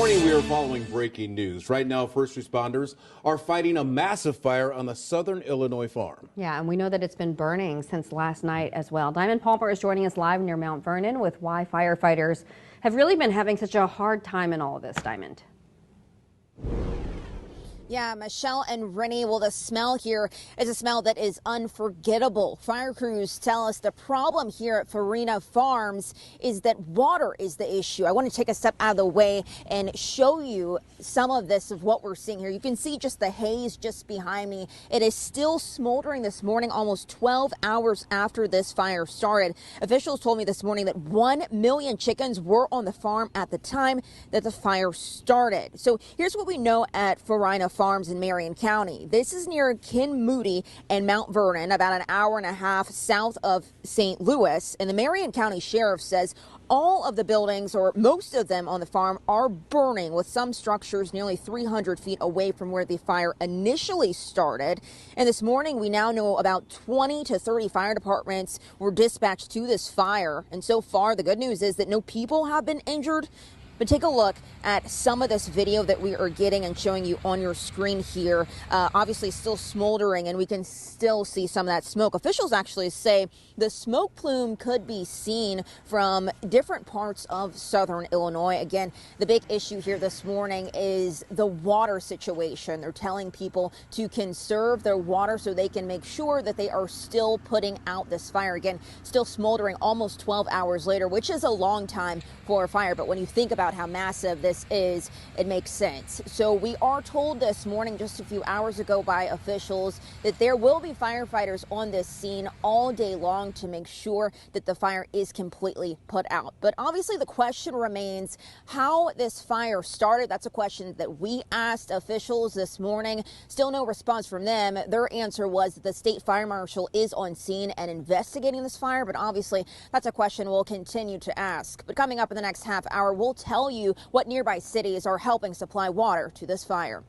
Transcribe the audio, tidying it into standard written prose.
morning, we are following breaking news. Right now, first responders are fighting a massive fire on the southern Illinois farm. Yeah, and we know that it's been burning since last night as well. Diamond Palmer is joining us live near Mount Vernon with why firefighters have really been having such a hard time in all of this, Diamond. Yeah, Michelle and Rennie, well, the smell here is a smell that is unforgettable. Fire crews tell us the problem here at Marina Farms is that water is the issue. I want to take a step out of the way and show you some of this of what we're seeing here. You can see just the haze just behind me. It is still smoldering this morning, almost 12 hours after this fire started. Officials told me this morning that 1 million chickens were on the farm at the time that the fire started. So here's what we know at Marina Farms in Marion County. This is near Ken Moody and Mount Vernon, about an hour and a half south of St. Louis. And the Marion County Sheriff says all of the buildings, or most of them on the farm, are burning, with some structures nearly 300 feet away from where the fire initially started. And this morning, we now know about 20 to 30 fire departments were dispatched to this fire. And so far, the good news is that no people have been injured. But take a look at some of this video that we are getting and showing you on your screen here. Obviously still smoldering, and we can still see some of that smoke. Officials actually say the smoke plume could be seen from different parts of southern Illinois. Again, the big issue here this morning is the water situation. They're telling people to conserve their water so they can make sure that they are still putting out this fire. Again, still smoldering almost 12 hours later, which is a long time for a fire. But when you think about how massive this is, it makes sense. So we are told this morning, just a few hours ago, by officials that there will be firefighters on this scene all day long to make sure that the fire is completely put out. But obviously the question remains how this fire started. That's a question that we asked officials this morning. Still no response from them. Their answer was that the state fire marshal is on scene and investigating this fire, but obviously that's a question we'll continue to ask. But coming up in the next half hour, we'll tell you what nearby cities are helping supply water to this fire.